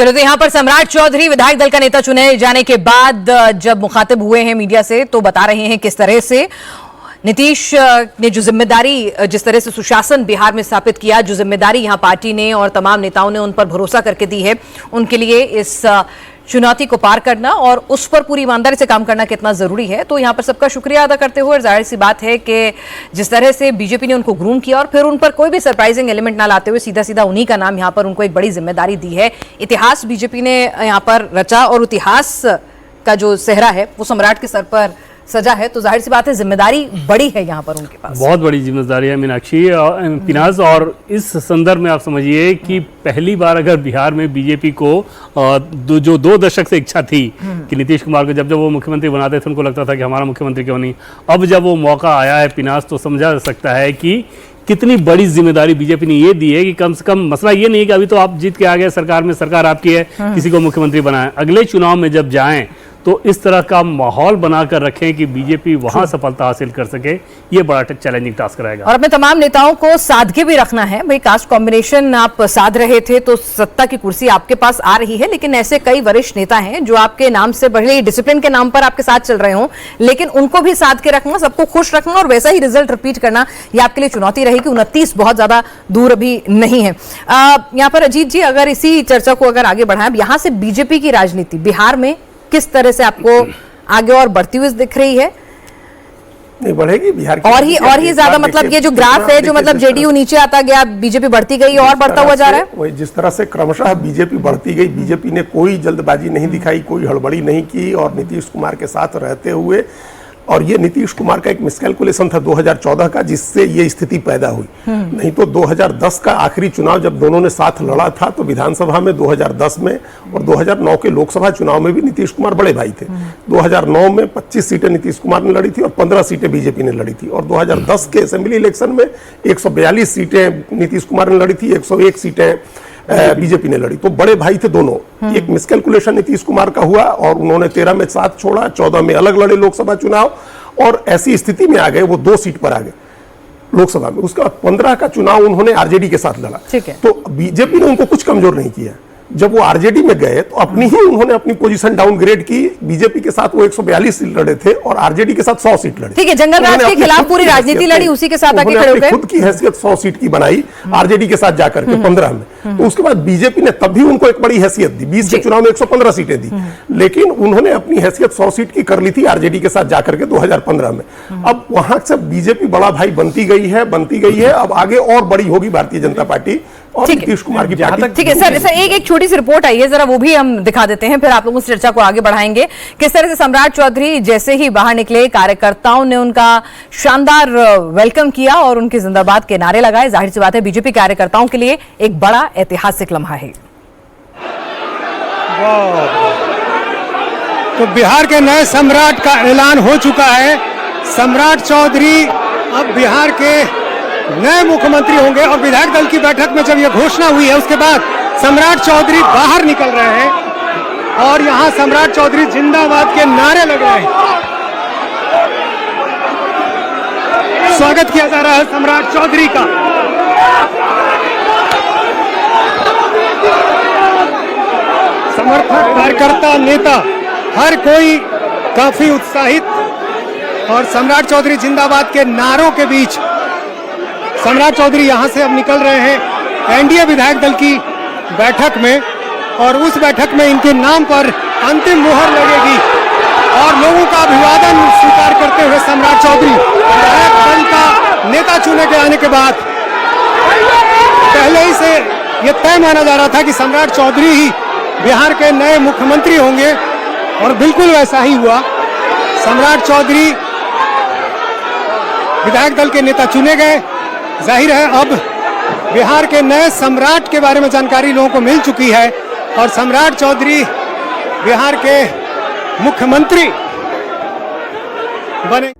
चलो, तो यहाँ पर सम्राट चौधरी विधायक दल का नेता चुने जाने के बाद जब मुखातिब हुए हैं मीडिया से, तो बता रहे हैं किस तरह से नीतीश ने जो जिम्मेदारी, जिस तरह से सुशासन बिहार में स्थापित किया, जो जिम्मेदारी यहाँ पार्टी ने और तमाम नेताओं ने उन पर भरोसा करके दी है, उनके लिए इस चुनौती को पार करना और उस पर पूरी ईमानदारी से काम करना कितना जरूरी है। तो यहाँ पर सबका शुक्रिया अदा करते हुए जाहिर सी बात है कि जिस तरह से बीजेपी ने उनको ग्रूम किया और फिर उन पर कोई भी सरप्राइजिंग एलिमेंट ना लाते हुए सीधा सीधा उन्हीं का नाम यहाँ पर उनको एक बड़ी जिम्मेदारी दी है। इतिहास बीजेपी ने यहाँ पर रचा और इतिहास का जो सेहरा है वो सम्राट के सर पर सजा है, तो जाहिर सी बात है जिम्मेदारी बड़ी है यहाँ पर उनके पास, बहुत बड़ी जिम्मेदारी है मीनाक्षी पिनाज। और इस संदर्भ में आप समझिए कि पहली बार अगर बिहार में बीजेपी को जो 2 दशक से इच्छा थी कि नीतीश कुमार को जब वो मुख्यमंत्री बनाते थे उनको लगता था कि हमारा मुख्यमंत्री क्यों नहीं, अब जब वो मौका आया है पिनाज, तो समझा जा सकता है कि कितनी बड़ी जिम्मेदारी बीजेपी ने ये दी है कि कम से कम मसला ये नहीं कि अभी तो आप जीत के आ गए सरकार में, सरकार आपकी है, किसी को मुख्यमंत्री बनाए, अगले चुनाव में जब जाएं तो इस तरह का माहौल बनाकर रखें कि बीजेपी वहां सफलता हासिल कर सके, ये बड़ा चैलेंजिंग टास्क रहेगा। और अपने तमाम नेताओं को सादगी भी रखना है। भाई, कास्ट कॉम्बिनेशन आप साध रहे थे तो सत्ता की कुर्सी आपके पास आ रही है, लेकिन ऐसे कई वरिष्ठ नेता हैं जो आपके नाम से भले ही डिसिप्लिन के नाम पर आपके साथ चल रहे हों, लेकिन उनको भी साध के रखना, सबको खुश रखना और वैसा ही रिजल्ट रिपीट करना, ये आपके लिए चुनौती रहेगी। 29 बहुत ज्यादा दूर अभी नहीं है। यहाँ पर अजीत जी, अगर इसी चर्चा को अगर आगे बढ़ाएं, यहाँ से बीजेपी की राजनीति बिहार में किस तरह से आपको आगे और बढ़ती हुई दिख रही है? नहीं बढ़ेगी बिहार की और ही ज्यादा, मतलब ये जो ग्राफ है, जो मतलब जेडीयू नीचे आता गया, बीजेपी बढ़ती गई और बढ़ता हुआ जा रहा है। वही जिस तरह से क्रमशः बीजेपी बढ़ती गई, बीजेपी ने कोई जल्दबाजी नहीं दिखाई, कोई हड़बड़ी नहीं की और नीतीश कुमार के साथ रहते हुए, और ये नीतीश कुमार का एक मिसकैलकुलेशन था 2014 का, जिससे ये स्थिति पैदा हुई। नहीं तो 2010 का आखिरी चुनाव जब दोनों ने साथ लड़ा था तो विधानसभा में 2010 में और 2009 के लोकसभा चुनाव में भी नीतीश कुमार बड़े भाई थे। 2009 में 25 सीटें नीतीश कुमार ने लड़ी थी और 15 सीटें बीजेपी ने लड़ी थी, और 2010 के असेंबली इलेक्शन में 142 सीटें नीतीश कुमार ने लड़ी थी, 101 सीटें बीजेपी ने लड़ी। तो बड़े भाई थे दोनों। एक मिसकैलकुलेशन नीतीश कुमार का हुआ और उन्होंने 13 में साथ छोड़ा, 14 में अलग लड़े लोकसभा चुनाव, और ऐसी स्थिति में आ गए वो 2 सीट पर आ गए लोकसभा में। उसके बाद 15 का चुनाव उन्होंने आरजेडी के साथ लड़ा। तो बीजेपी ने उनको कुछ कमजोर नहीं किया। जब वो आरजेडी में गए तो उन्होंने अपनी पोजीशन डाउनग्रेड की। बीजेपी के साथ वो 142 सीट लड़े थे और आरजेडी के साथ 100 सीट लड़े। ठीक है, जंगल राज के खिलाफ पूरी राजनीति लड़ी, उसी के साथ आके खड़े हो गए। खुद की हैसियत 100 सीट की बनाई आरजेडी के साथ जाकर के 15 में। तो उसके बाद बीजेपी ने तब भी उनको एक बड़ी हैसियत दी, 20 के चुनाव में 115 सीटें दी, लेकिन उन्होंने अपनी हैसियत 100 सीट की कर ली थी आरजेडी के साथ जाकर के 2015 में। अब वहां से बीजेपी बड़ा भाई बनती गई है। अब आगे और बड़ी होगी भारतीय जनता पार्टी और नीतीश कुमार की पार्टी। ठीक है सर, एक छोटी सी रिपोर्ट आई है, जरा वो भी हम दिखा देते हैं, फिर आप लोग उस चर्चा को आगे बढ़ाएंगे। किस तरह से सम्राट चौधरी जैसे ही बाहर निकले, कार्यकर्ताओं ने उनका शानदार वेलकम किया और उनकी जिंदाबाद के नारे लगाए। जाहिर सी बात है बीजेपी कार्यकर्ताओं के लिए एक बड़ा ऐतिहासिक लम्हा है। तो बिहार के नए सम्राट का ऐलान हो चुका है। सम्राट चौधरी अब बिहार के नए मुख्यमंत्री होंगे और विधायक दल की बैठक में जब यह घोषणा हुई है उसके बाद सम्राट चौधरी बाहर निकल रहे हैं और यहां सम्राट चौधरी जिंदाबाद के नारे लग रहे हैं। स्वागत किया जा रहा है सम्राट चौधरी का। समर्थक, कार्यकर्ता, नेता, हर कोई काफी उत्साहित और सम्राट चौधरी जिंदाबाद के नारों के बीच सम्राट चौधरी यहां से अब निकल रहे हैं एनडीए विधायक दल की बैठक में, और उस बैठक में इनके नाम पर अंतिम मुहर लगेगी और लोगों का अभिवादन स्वीकार करते हुए सम्राट चौधरी विधायक दल का नेता चुने के आने के बाद पहले ही से यह तय माना जा रहा था कि सम्राट चौधरी ही बिहार के नए मुख्यमंत्री होंगे और बिल्कुल वैसा ही हुआ। सम्राट चौधरी विधायक दल के नेता चुने गए। जाहिर है अब बिहार के नए सम्राट के बारे में जानकारी लोगों को मिल चुकी है और सम्राट चौधरी बिहार के मुख्यमंत्री बने।